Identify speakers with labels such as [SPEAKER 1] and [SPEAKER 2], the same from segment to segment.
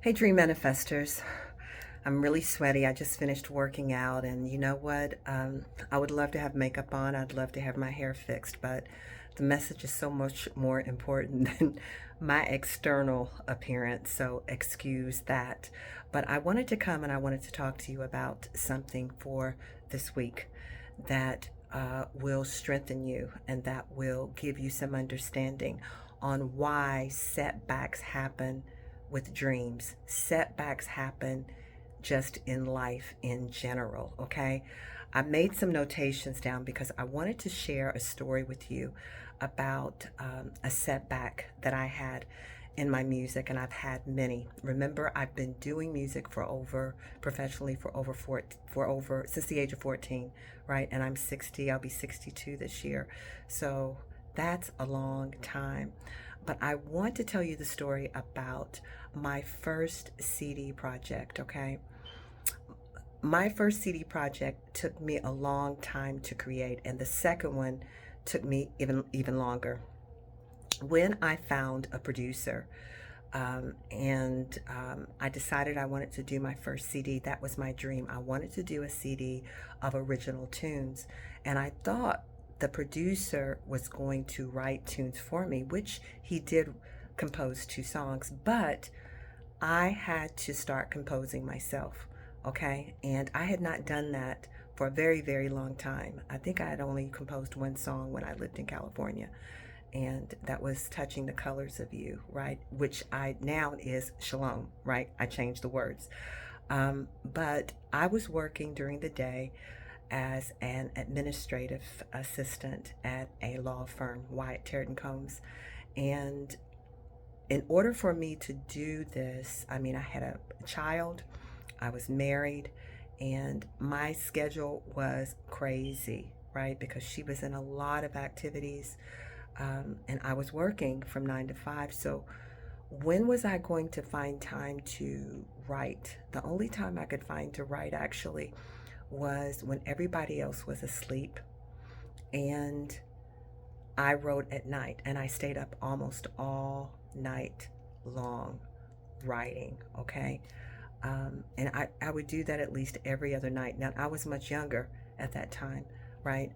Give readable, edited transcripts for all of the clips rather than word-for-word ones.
[SPEAKER 1] Hey, Dream Manifestors. I'm really sweaty. I just finished working out, and you know what? I would love to have makeup on. I'd love to have my hair fixed, but the message is so much more important than my external appearance, so excuse that. But I wanted to come and I wanted to talk to you about something for this week that will strengthen you and that will give you some understanding on why setbacks happen with dreams. Setbacks happen just in life in general, okay? I made some notations down because I wanted to share a story with you about a setback that I had in my music, and I've had many. Remember, I've been doing music for over professionally for over since the age of 14, right? And I'm 60. I'll be 62 this year. So that's a long time. But I want to tell you the story about my first CD project, okay? My first CD project took me a long time to create, and the second one took me even longer. When I found a producer, and I decided I wanted to do my first CD. That was my dream. I wanted to do a CD of original tunes, and I thought the producer was going to write tunes for me, which he did compose two songs, but I had to start composing myself, okay? And I had not done that for a very, very long time. I think I had only composed one song when I lived in California, and that was Touching the Colors of You, right? Which I now is Shalom, right? I changed the words. But I was working during the day as an administrative assistant at a law firm, Wyatt Terry Combs. And in order for me to do this, I mean, I had a child, I was married, and my schedule was crazy, right? Because she was in a lot of activities, and I was working from 9 to 5. So when was I going to find time to write? The only time I could find to write actually was when everybody else was asleep, and I wrote at night, and I stayed up almost all night long writing, okay? And I would do that at least every other night. Now, I was much younger at that time, right?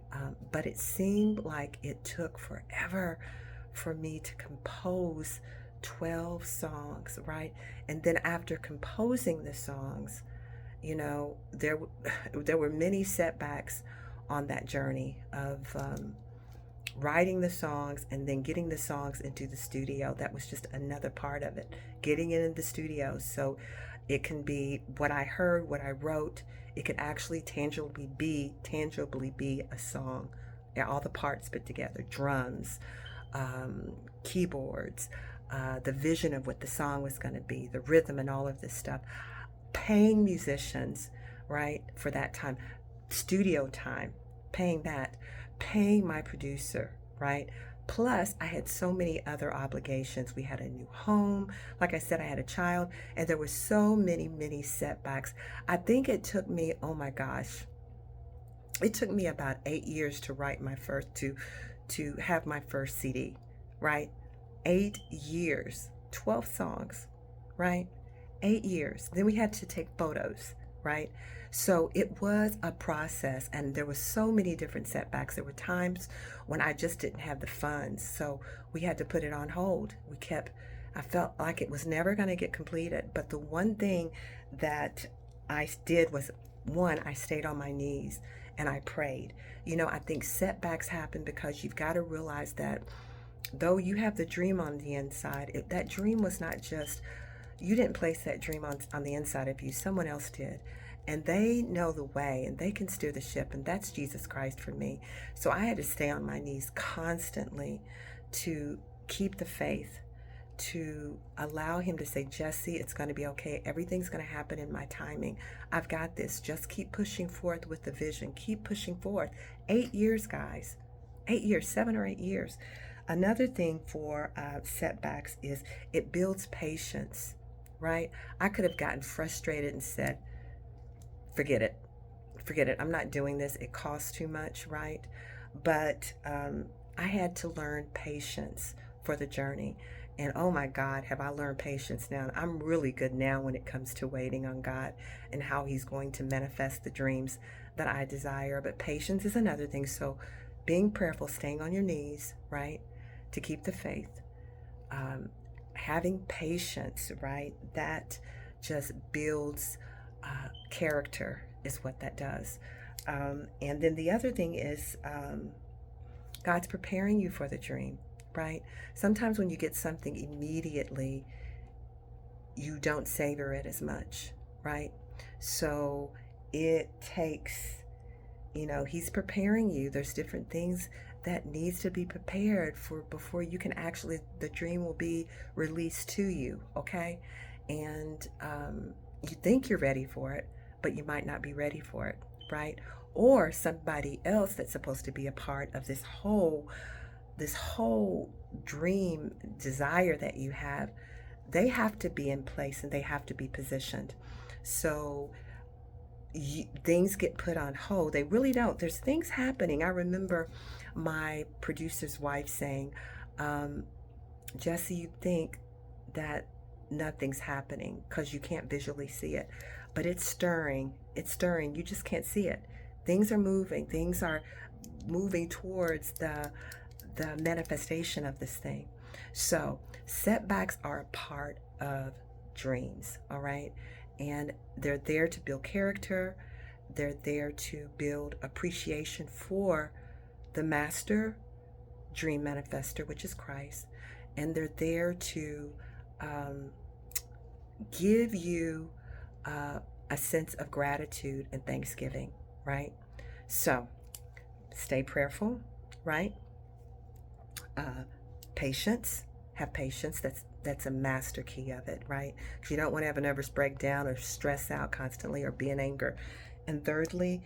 [SPEAKER 1] But it seemed like it took forever for me to compose 12 songs, right? And then after composing the songs, you know, there were many setbacks on that journey of writing the songs and then getting the songs into the studio. That was just another part of it, getting it in the studio so it can be what I heard, what I wrote. It could actually tangibly be a song. Yeah, all the parts put together, drums, keyboards, the vision of what the song was going to be, the rhythm, and all of this stuff. Paying musicians, right, for that time, studio time, paying that, paying my producer, right? Plus, I had so many other obligations. We had a new home. Like I said, I had a child, and there were so many, many setbacks. I think it took me, oh my gosh, it took me about 8 years to write my first, to have my first CD, right? 8 years, 12 songs, right? 8 years. Then we had to take photos, right? So it was a process, and there were so many different setbacks. There were times when I just didn't have the funds, so we had to put it on hold. I felt like it was never going to get completed. But the one thing that I did was, one, I stayed on my knees and I prayed. You know, I think setbacks happen because you've got to realize that though you have the dream on the inside, that dream was not just, you didn't place that dream on the inside of you, someone else did. And they know the way and they can steer the ship, and that's Jesus Christ for me. So I had to stay on my knees constantly to keep the faith, to allow him to say, Jesse, it's going to be okay. Everything's going to happen in my timing. I've got this. Just keep pushing forth with the vision. Keep pushing forth. 8 years, guys. 8 years, 7 or 8 years. Another thing for setbacks is it builds patience, right? I could have gotten frustrated and said, forget it. Forget it. I'm not doing this. It costs too much, right? But I had to learn patience for the journey. And oh my God, have I learned patience now. I'm really good now when it comes to waiting on God and how He's going to manifest the dreams that I desire. But patience is another thing. So being prayerful, staying on your knees, right, to keep the faith, um, having patience, right, that just builds character, is what that does. And then the other thing is, God's preparing you for the dream, right? Sometimes when you get something immediately, you don't savor it as much, right? So it takes, He's preparing you. There's different things that needs to be prepared for before you can actually, the dream will be released to you, okay? And you think you're ready for it, but you might not be ready for it, right? Or somebody else that's supposed to be a part of this whole dream desire that you have, they have to be in place and they have to be positioned. So things get put on hold. They really don't. There's things happening. I remember my producer's wife saying, um, Jesse, you think that nothing's happening because you can't visually see it, but it's stirring. It's stirring. You just can't see it. Things are moving. Things are moving towards the manifestation of this thing. So setbacks are a part of dreams, all right? And they're there to build character. They're there to build appreciation for the master dream manifestor, which is Christ. And they're there to um, give you a sense of gratitude and thanksgiving, right? So stay prayerful, right? uh, Patience. Have patience. That's a master key of it, right? Because you don't want to have a nervous breakdown or stress out constantly or be in anger. And thirdly,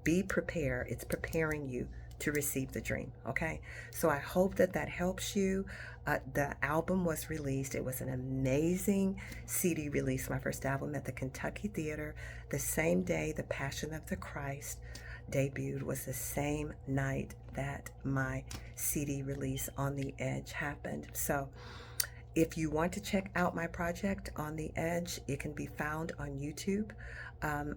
[SPEAKER 1] be prepared. It's preparing you to receive the dream. Okay, so I hope that helps you. The album was released. It was an amazing CD release. My first album at the Kentucky Theater. The same day The Passion of the Christ debuted was the same night that my CD release On the Edge happened. So if you want to check out my project On the Edge, it can be found on YouTube.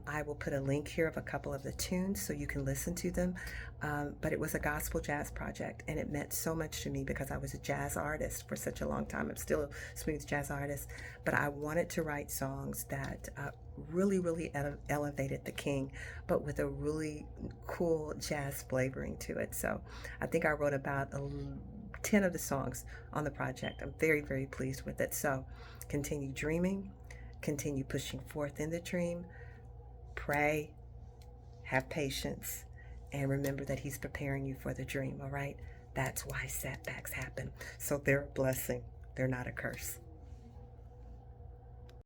[SPEAKER 1] I will put a link here of a couple of the tunes so you can listen to them. But it was a gospel jazz project, and it meant so much to me because I was a jazz artist for such a long time. I'm still a smooth jazz artist, but I wanted to write songs that really, really elevated the king, but with a really cool jazz flavoring to it. So I think I wrote about 10 of the songs on the project. I'm very, very pleased with it. So continue dreaming, continue pushing forth in the dream, pray, have patience, and remember that He's preparing you for the dream, all right? That's why setbacks happen. So they're a blessing, they're not a curse.